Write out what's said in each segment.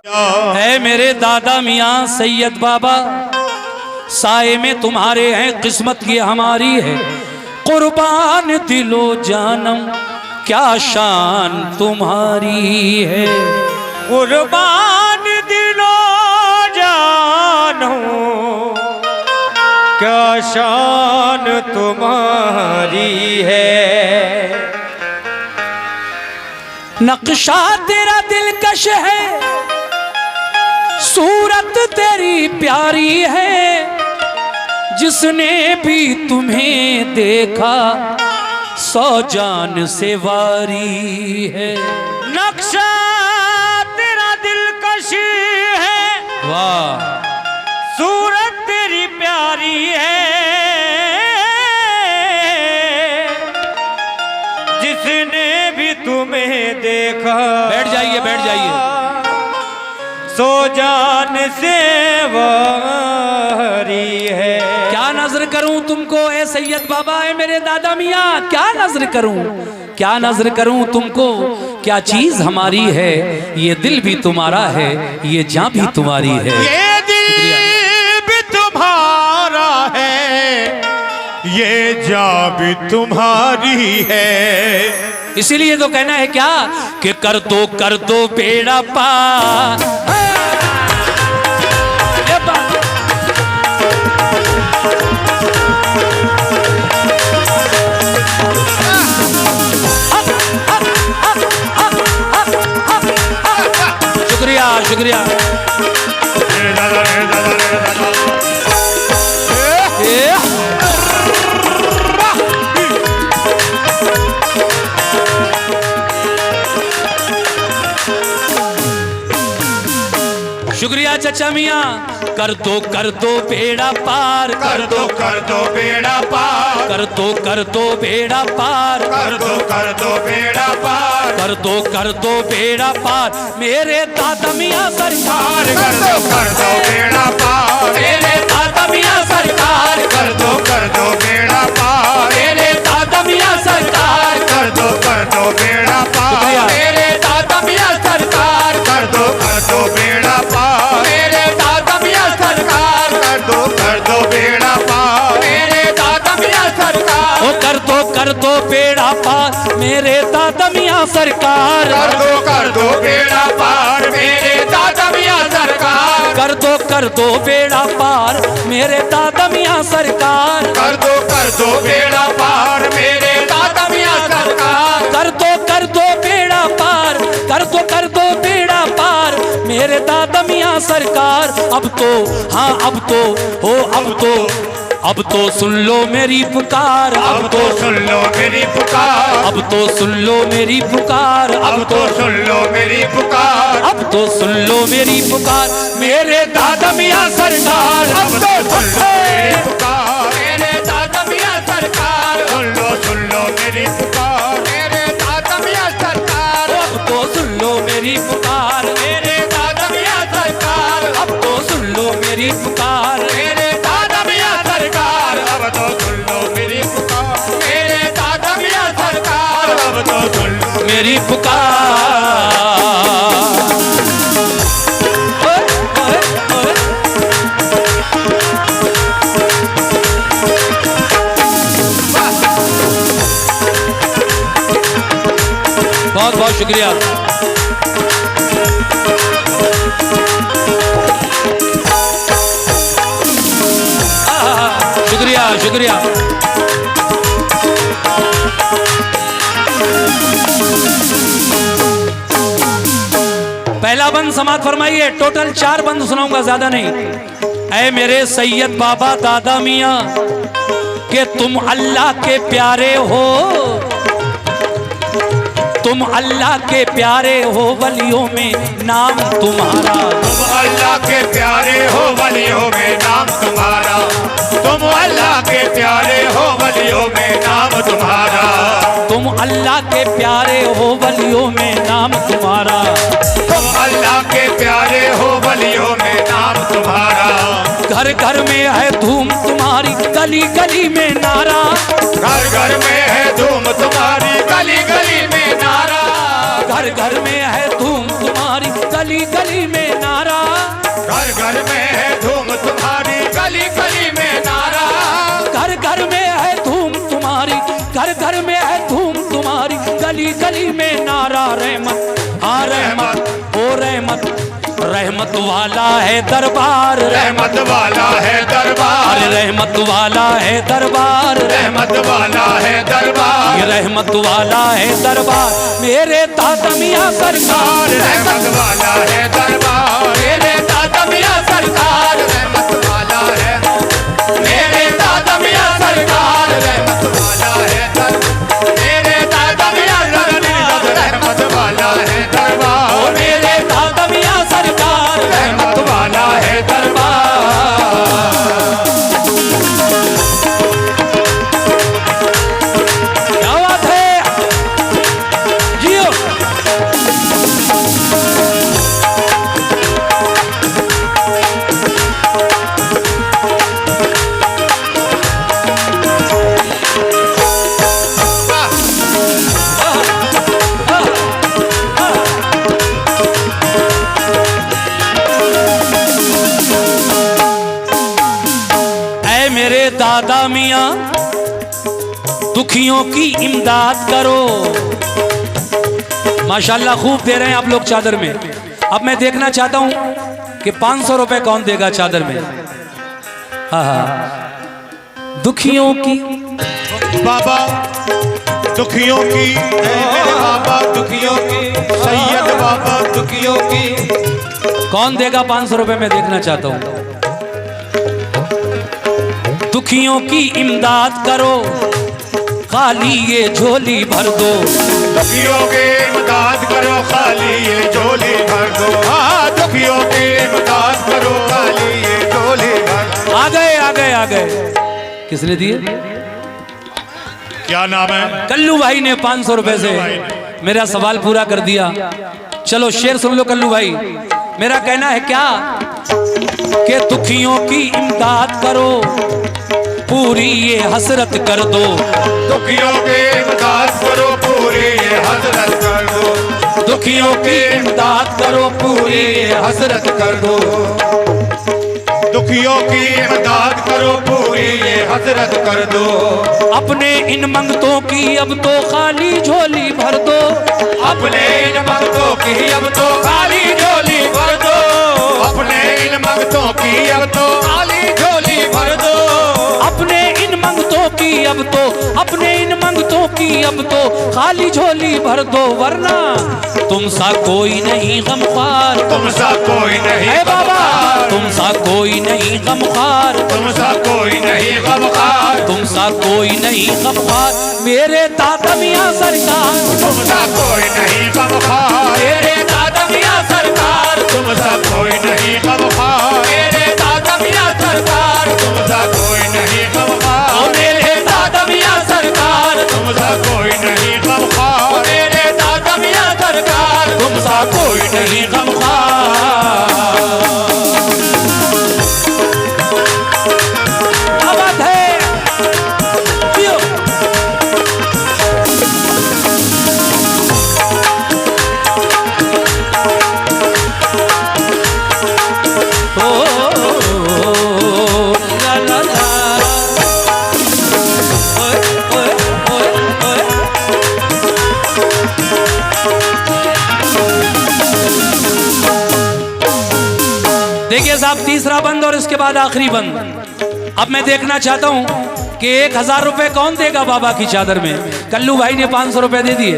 है मेरे दादा मियाँ सैयद बाबा, साए में तुम्हारे हैं, किस्मत की हमारी है। कुर्बान दिलो जानम क्या शान तुम्हारी है। कुर्बान दिलो जानम क्या शान तुम्हारी है। नक्शा तेरा दिलकश है, सूरत तेरी प्यारी है। जिसने भी तुम्हें देखा 100 जान से वारी है। नक्शा तेरा दिलकश है, वाह, सूरत तेरी प्यारी है। जिसने भी तुम्हें देखा, बैठ जाइए बैठ जाइए। 100 जान से वारी है। क्या नजर करूं तुमको ए सैयद बाबा, ए मेरे दादा मियाँ, क्या नजर करूं, क्या नजर करूं तुमको। क्या चीज हमारी है, ये दिल भी तुम्हारा है, ये जान भी तुम्हारी है। ये दिल भी तुम्हारा है, ये जान भी तुम्हारी है। इसीलिए तो कहना है क्या कि कर दो बेड़ा पार। शुक्रिया शुक्रिया। शुक्रिया चचा मियाँ। कर दो बेड़ा पार, कर दो बेड़ा पार, कर दो बेड़ा पार, कर दो बेड़ा पार, कर दो बेड़ा पार मेरे दादा मियाँ सरकार। कर दो बेड़ा पार मेरे दादा मियाँ सरकार। कर दो बेड़ा पार मेरे दादा मियाँ सरकार। कर दो बेड़ा पार मेरे दादा मियाँ सरकार। कर दो बेड़ा पार मेरे दादा मियाँ सरकार। कर दो बेड़ा पार मेरे दादा मियाँ सरकार। ओ कर दो बेड़ा पार मेरे दादा मियाँ सरकार। कर दो बेड़ा पार मेरे दादा मियाँ सरकार। कर दो बेड़ा पार मेरे दादा मियाँ सरकार। कर दो बेड़ा पार मेरे दादा मियाँ सरकार। कर दो बेड़ा पार, कर दो बेड़ा पार मेरे दादा मियाँ सरकार। अब तो हाँ अब तो हो अब तो सुन लो मेरी पुकार। अब तो सुन लो मेरी पुकार, अब तो सुन लो मेरी पुकार। अब तो सुन लो मेरी पुकार, अब तो सुन लो मेरी पुकार मेरे दादा मियाँ सरकार। अब तो सुन लो मेरी पुकार मेरे दादा मियाँ सरकार। सुन लो मेरी पुकार मेरे दादा मियाँ सरकार। अब तो सुन लो मेरी पुकार मेरे दादा मियाँ सरकार। अब तो सुन लो मेरी पुकार मेरे दादा मियाँ सरकार। अब तो सुन लो मेरी पुकार मेरे दादा मियाँ सरकार। अब तो सुन लो मेरी पुकार। बहुत बहुत शुक्रिया। शुक्रिया शुक्रिया। पहला बंद समाप्त फरमाइए। टोटल 4 बंद सुनाऊंगा, ज्यादा नहीं। ऐ मेरे सैयद बाबा दादा मियाँ कि तुम अल्लाह के प्यारे हो, तुम अल्लाह के प्यारे हो, वलियों में नाम तुम्हारा। तुम अल्लाह के प्यारे हो, वलियों में नाम तुम्हारा। तुम अल्लाह के प्यारे हो, वलियों में नाम तुम्हारा। तुम अल्लाह के प्यारे हो, वलियों में नाम तुम्हारा। तुम अल्लाह के प्यारे हो, वलियों में नाम तुम्हारा। घर घर में है धूम तुम्हारी, गली गली में नारा। घर घर में है धूम तुम्हारी, गली गली में नारा। घर घर में है धूम तुम्हारी, गली गली में गली में नारा रहमत, हाँ रहमत, ओ रहमत, रहमत वाला है दरबार, रहमत वाला है दरबार, अरे रहमत वाला है दरबार, रहमत वाला है दरबार, ये रहमत वाला है दरबार, मेरे दादा मियां सरकार, रहमत वाला है दरबार, मेरे दादा मियां सरकार, रहमत वाला है, मेरे दादा मियां सरकार, रहमत वाला है दरबार, मेरे दादा मियां सरकार, रहमत वाला है दरबार, ओ मेरे दादा मियां सरकार, रहमत वाला है दरबार। क्या बात है, जियो। ऐ मेरे दादा मियां दुखियों की इमदाद करो। माशाल्लाह खूब दे रहे हैं आप लोग चादर में। अब मैं देखना चाहता हूं कि 500 रुपए कौन देगा चादर में। हाँ हाँ, दुखियों की बाबा दुखियों की, ऐ मेरे बाबा दुखियों की, सैयद बाबा दुखियों की, कौन देगा 500 रुपए में देखना चाहता हूं। दुखियों की इमदाद करो, खाली ये झोली भर दो, दुखियों की इमदाद करो, खाली ये झोली भर दो, हाँ दुखियों की इमदाद करो, खाली ये झोली भर दो। आ गए आ गए आ गए। किसने दिए? क्या नाम है? कल्लू भाई ने 500 रुपए से मेरा सवाल पूरा कर दिया। चलो शेर सुन लो कल्लू भाई। मेरा कहना है क्या कि दुखियों की इमदाद करो, पूरी ये हसरत कर दो, दुखियों की इमदाद करो, पूरी ये हसरत कर दो, दुखियों की इमदाद करो, पूरी ये हसरत कर दो, दुखियों की इमदाद करो, पूरी ये हसरत कर दो, अपने इन मंगतों की अब तो खाली झोली भर दो, अपने इन मंगतों की अब तो खाली झोली भर दो, अपने इन मंगतों की अब तो खाली झोली भर दो, अपने इन मंगतों की अब तो, अपने इन मंगतों की अब तो खाली झोली भर दो, वरना तुम सा कोई नहीं गमख्वार, तुम सा कोई नहीं है बाबा, गमख्वार, तुम सा कोई नहीं गमख्वार, तुम सा कोई नहीं गमख्वार, तुम सा कोई नहीं गमख्वार, मेरे दादा मियां सरकार, तुम सा कोई नहीं गमख्वार, मेरे दादा मियां सरकार, तुम सा कोई नहीं गमख्वार, मेरे दादा मियां सरकार, तुम सा कोई नहीं गमख्वार, ओ मेरे दादा मियां सरकार, तुम सा कोई नहीं गमख्वार, मेरे दादा मियां सरकार, तुम सा कोई नहीं गमख्वार। क्या बात है, जियो। ला ला ला, ओए ओए ओए ओए। देखिए साहब, तीसरा बंद और इसके बाद आखिरी बंद। अब मैं देखना चाहता हूं कि 1000 रुपए कौन देगा बाबा की चादर में। कल्लू भाई ने 500 रुपए दे दिए।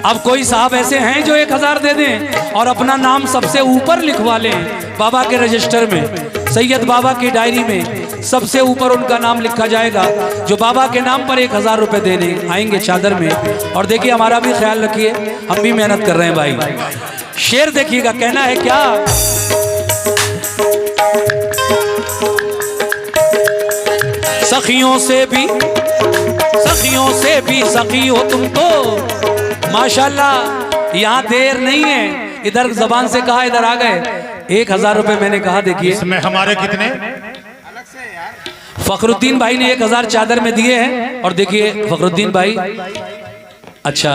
अब कोई साहब ऐसे हैं जो 1000 दे दें और अपना नाम सबसे ऊपर लिखवा लें बाबा के रजिस्टर में, सैयद बाबा की डायरी में सबसे ऊपर उनका नाम लिखा जाएगा, जो बाबा के नाम पर 1000 रुपए देने आएंगे चादर में। और देखिए हमारा भी ख्याल रखिए, हम भी मेहनत कर रहे हैं भाई। शेर देखिएगा, कहना है क्या, सखियों से भी सखी हो तुम तो, माशाल्लाह। यहाँ देर नहीं है, इधर जबान से कहा इधर आ गए। 1000 रुपए मैंने कहा। देखिए इसमें हमारे कितने? फखरुद्दीन भाई ने 1000 चादर में दिए हैं। और देखिए फखरुद्दीन भाई, अच्छा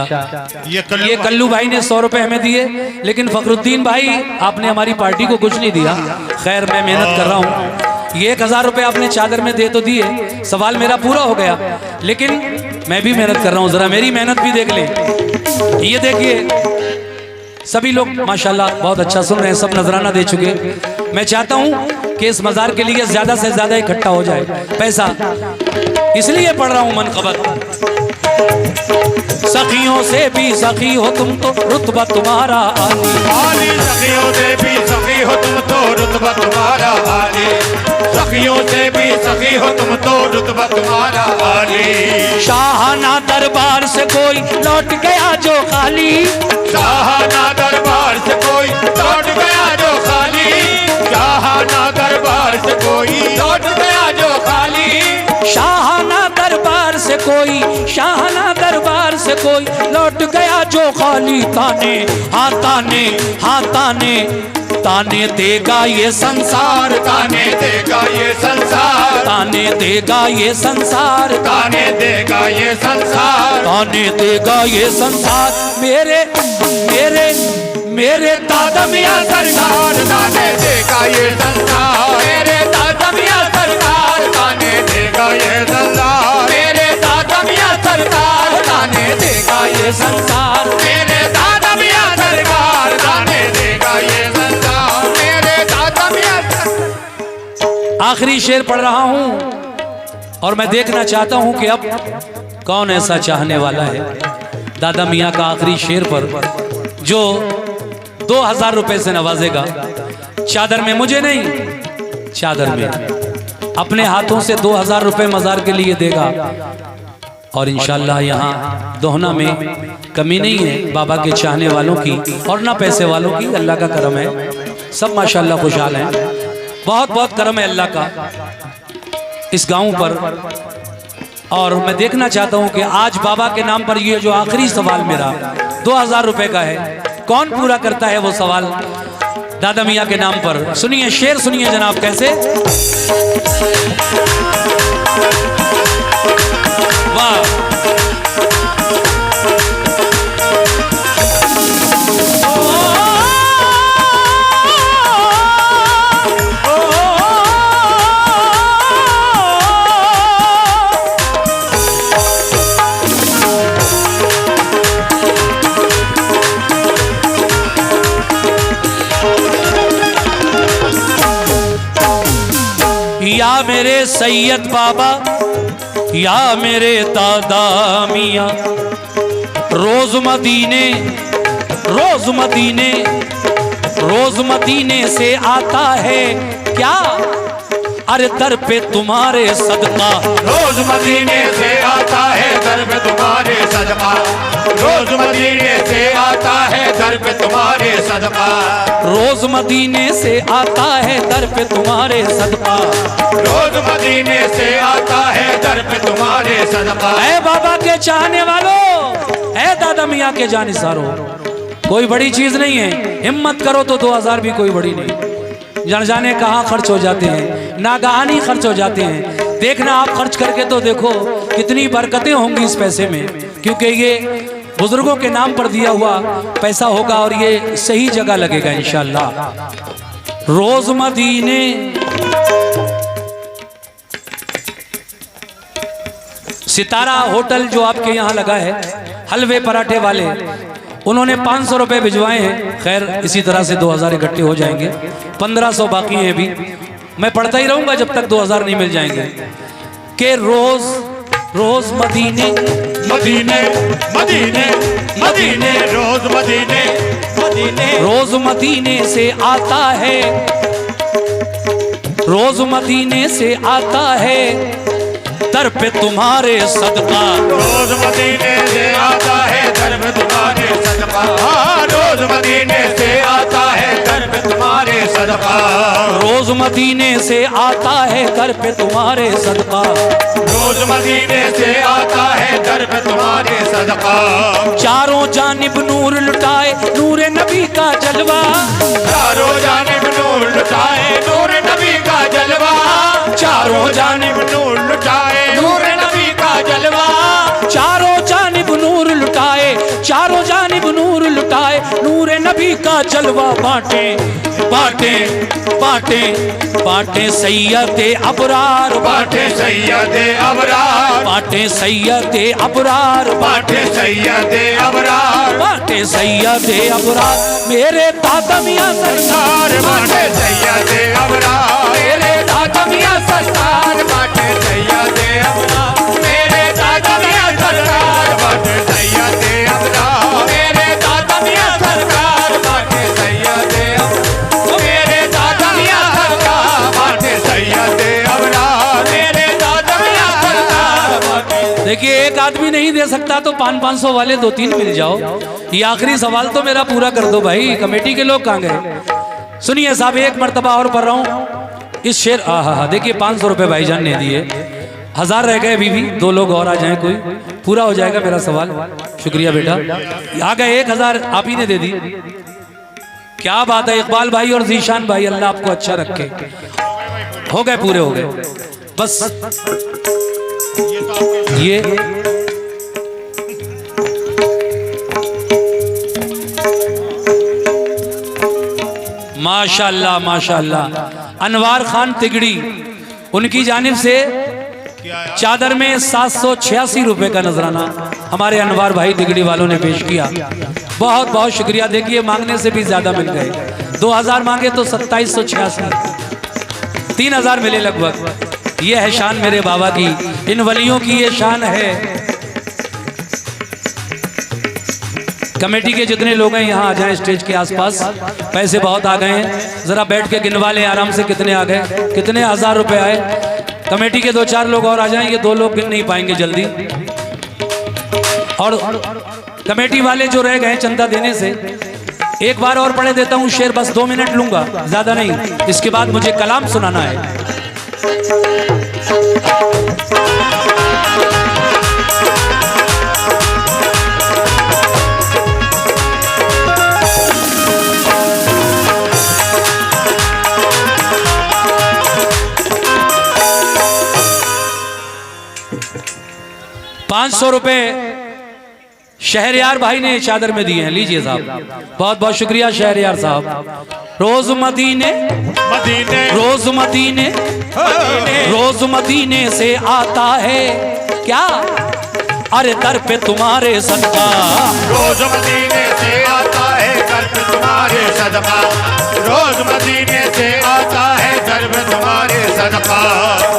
ये कल्लू भाई ने 100 रुपए हमें दिए, लेकिन फखरुद्दीन भाई आपने हमारी पार्टी को कुछ नहीं दिया। खैर मैं मेहनत कर रहा हूँ। ये 1000 रुपये आपने चादर में दे तो दिए, सवाल मेरा पूरा हो गया, लेकिन मैं भी मेहनत कर रहा हूँ, जरा मेरी मेहनत भी देख ले। ये देखिए सभी लोग माशाल्लाह बहुत अच्छा सुन रहे हैं, सब नजराना दे चुके। मैं चाहता हूँ कि इस मज़ार के लिए ज़्यादा से ज़्यादा इकट्ठा हो जाए पैसा, इसलिए पढ़ रहा हूँ मनक़बत। सखियों से भी सखी हो तुम तो रुतबा तुम्हारा आली, सखियों से भी सखी हो तुम तो रुतबा तुम्हारा आली, सखियों से भी सखी हो तुम तो रुतबा तुम्हारा आली। शाहाना दरबार से कोई लौट गया जो खाली, शाहाना दरबार से कोई लौट गया जो खाली, शाहाना दरबार से कोई लौट गया जो खाली। शाहाना दरबार से कोई, शाहाना दरबार से कोई लौट गया जो खाली। ताने हाँ ताने, हाँ ताने, ताने देगा ये संसार, ताने देगा ये संसार, ताने देगा ये संसार, ताने देगा ये संसार, ताने देगा ये संसार। मेरे मेरे मेरे दादा मियां सरकार, ताने देगा ये संसार, मेरे दादा मियां सरकार, ताने देगा ये संसार, मेरे दादा मियां सरकार, ताने देगा ये संसार, मेरे दादा मियां सरकार, ताने देगा ये संसार, मेरे दादा मियां। आखिरी शेर पढ़ रहा हूं और मैं देखना चाहता हूं कि अब कौन ऐसा चाहने वाला है दादा मियां का आखिरी शेर पर जो 2000 रुपए से नवाजेगा। चादर में, मुझे नहीं, चादर में अपने हाथों से 2000 रुपए मज़ार के लिए देगा। और इंशाल्लाह यहाँ दोहना में कमी नहीं है बाबा के चाहने वालों की और ना पैसे वालों की। अल्लाह का करम है, सब माशाल्लाह खुशहाल हैं, बहुत बहुत करम है अल्लाह का इस गांव पर। और मैं देखना चाहता हूं कि आज बाबा के नाम पर ये जो आखिरी सवाल मेरा 2000 रुपए का है, कौन पूरा करता है वो सवाल दादा मियां के नाम पर। सुनिए शेर, सुनिए जनाब कैसे। वाह, या मेरे सैयद बाबा, या मेरे दादा मियां, रोज मदीने, रोज मदीने, रोज मदीने से आता है क्या, अरे दर पे तुम्हारे सदका। रोज मदीने से आता है दर पे तुम्हारे सदका, रोज मदीने से आता है दर पे तुम्हारे सदका, रोज मदीने से आता है दर पे तुम्हारे सदका, रोज मदीने से आता है दर पे तुम्हारे सदका। ऐ बाबा के चाहने वालों, ऐ दादा मियां के जानिसारों, कोई बड़ी चीज नहीं है, हिम्मत करो तो 2000 भी कोई बड़ी नहीं। जान जाने कहाँ खर्च हो जाते हैं, नागहानी खर्च हो जाते हैं। देखना आप खर्च करके तो देखो कितनी बरकतें होंगी इस पैसे में, क्योंकि ये बुजुर्गों के नाम पर दिया हुआ पैसा होगा और ये सही जगह लगेगा इंशाल्लाह। रोज मदीने, सितारा होटल जो आपके यहाँ लगा है हलवे पराठे वाले, उन्होंने 500 रुपये भिजवाए हैं। खैर इसी तरह से 2000 इकट्ठे हो जाएंगे, 1500 बाकी हैं अभी। मैं पढ़ता ही रहूंगा जब तक 2000 नहीं मिल जाएंगे। के रोज रोज मदीने, मदीने मदीने मदीने, रोज मदीने मदीने, रोज मदीने से आता है, रोज मदीने से आता है दर पे तुम्हारे सदका। रोज मदीने से आता है दर पे तुम्हारे सदका, रोज मदीने से आता है दर पे तुम्हारे सदका, रोज मदीने से आता है दर पे तुम्हारे सदका, रोज मदीने से आता है दर पे तुम्हारे सदका। चारों जानिब नूर लुटाए नूर नबी का जलवा, चारों जानिब नूर लुटाए नूर नबी का जलवा, चारों जानिब नूर लुटाए नूर नबी का जलवा, चारों जानिब नूर लुटाए, चारों जानिब जानिब नूर लुटाए, नूर नबी का जलवा बांटे बांटे बांटे बांटे सैयदे अबरार, बाटे सैयदे अबरार, बांटे सैयदे अबरार, बाटे सैयदे अबरार, बांटे सैयदे अबरार, मेरे दादा मियां सरकार बाटे सैयदे अबरार, मेरे दादा मियां सरकार, बाटे सैयदे अबरार, मेरे दादा मियां सरकार, बाटे सैयदे अबरार, मेरे दादा मियां सरकार, बाटे सैयदे अबरार, मेरे दादा मियां सरकार, बाटे सैयदे अबरार, मेरे दादा मियां सरकार, बाटे। देखिए, एक आदमी नहीं दे सकता तो 500-500 वाले 2-3 मिल जाओ। ये आखिरी सवाल तो मेरा पूरा कर दो भाई, कमेटी के लोग कहाँ गए? सुनिए साहब, एक मर्तबा और पढ़ रहा हूँ इस शेर। हाँ, देखिए 500 रुपये भाईजान ने दिए, 1000 रह गए। बीवी 2 लोग और आ जाएं, कोई पूरा हो जाएगा मेरा सवाल। शुक्रिया बेटा, आ गए 1000 आप ही ने दे दी। क्या बात है इकबाल भाई और जीशान भाई, अल्लाह आपको अच्छा रखे। हो गए, पूरे हो गए। बस ये माशाअल्लाह माशाअल्लाह, अनवार खान तिगड़ी, उनकी जानिब से चादर में 786 रुपए का नजराना हमारे अनवार भाई तिगड़ी वालों ने पेश किया। बहुत बहुत शुक्रिया। देखिए, मांगने से भी ज्यादा मिल गए। 2000 मांगे तो 2786, 3000 मिले लगभग। ये है शान मेरे बाबा की, इन वलियों की ये शान है। कमेटी के जितने लोग हैं यहाँ आ जाएं स्टेज के आसपास। पैसे बहुत आ गए हैं, जरा बैठ के गिनवा लें आराम से कितने आ गए, कितने 1000 रुपए आए। कमेटी के 2-4 लोग और आ जाएं, ये 2 लोग गिन नहीं पाएंगे जल्दी। और कमेटी वाले जो रह गए चंदा देने से, एक बार और पढ़े देता हूँ शेर, बस 2 मिनट लूंगा, ज्यादा नहीं। इसके बाद मुझे कलाम सुनाना है। ₹500 शहरयार भाई ने चादर में दिए हैं, लीजिए साहब। बहुत बहुत शुक्रिया शहरयार साहब। रोज मदीने मदीने, रोज मदीने रोज मदीने से आता है क्या, अरे दर पे तुम्हारे सदका, रोज मदीने से आता है घर पे तुम्हारे सदका, रोज मदीने से आता है घर पे तुम्हारे सदका।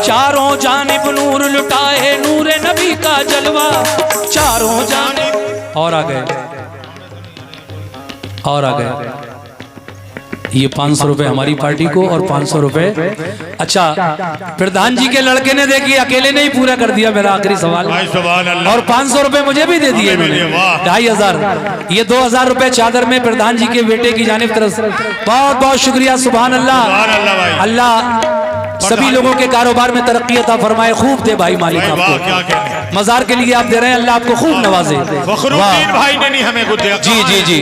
चारों जानिब नूर लुटाए, नूर नबी का जलवा, चारों जानिब। और आ गए, और आ गए। ये 500 रुपए हमारी पार्टी को और 500 रुपए। अच्छा, प्रधान जी के लड़के ने देखिए अकेले ने ही पूरा कर दिया मेरा आखिरी सवाल, और 500 रुपए मुझे भी दे दिए मैंने, 2500। ये 2000 रुपए चादर में प्रधान जी के बेटे की जानिब तरफ से बहुत बहुत शुक्रिया। सुभान अल्लाह। अल्लाह सभी लोगों के कारोबार में तरक्की अता फरमाए, खूब दे भाई मालिक आपको। मजार के लिए आप दे रहे हैं, अल्लाह आपको खूब नवाजे। फखरुद्दीन भाई ने नहीं हमें कुछ दिया। जी जी जी।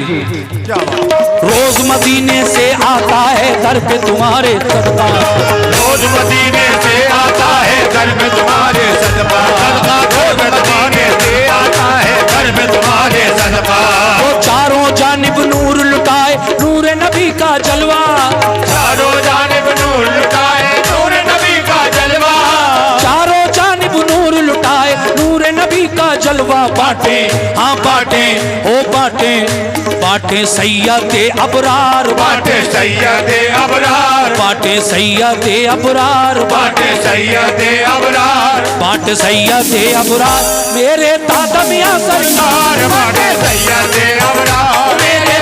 रोज मदीने से आता है घर पे तुम्हारे सदका, रोज मदीने से आता है घर में तुम्हारे सदका, सदका रोज मदीने से आता है घर में तुम्हारे सदका। वो चारों जानिब नूर लुटाए, नूर नबी का जलवा, चारों जानिब नूर लुटाए, नूर नबी का जलवा, चारों जानिब नूर लुटाए, नूर नबी का जलवा। बांटे हाँ बांटे, ओ बांटे बांटे सैयदे अबरार, बाटे सैयदे अबरार, बांटे सैयदे अबरार, बाटे सैयदे अबरार, बांटे सैयदे अबरार, मेरे दादा मियां सरकार, बाटे सैयदे अबरार, मेरे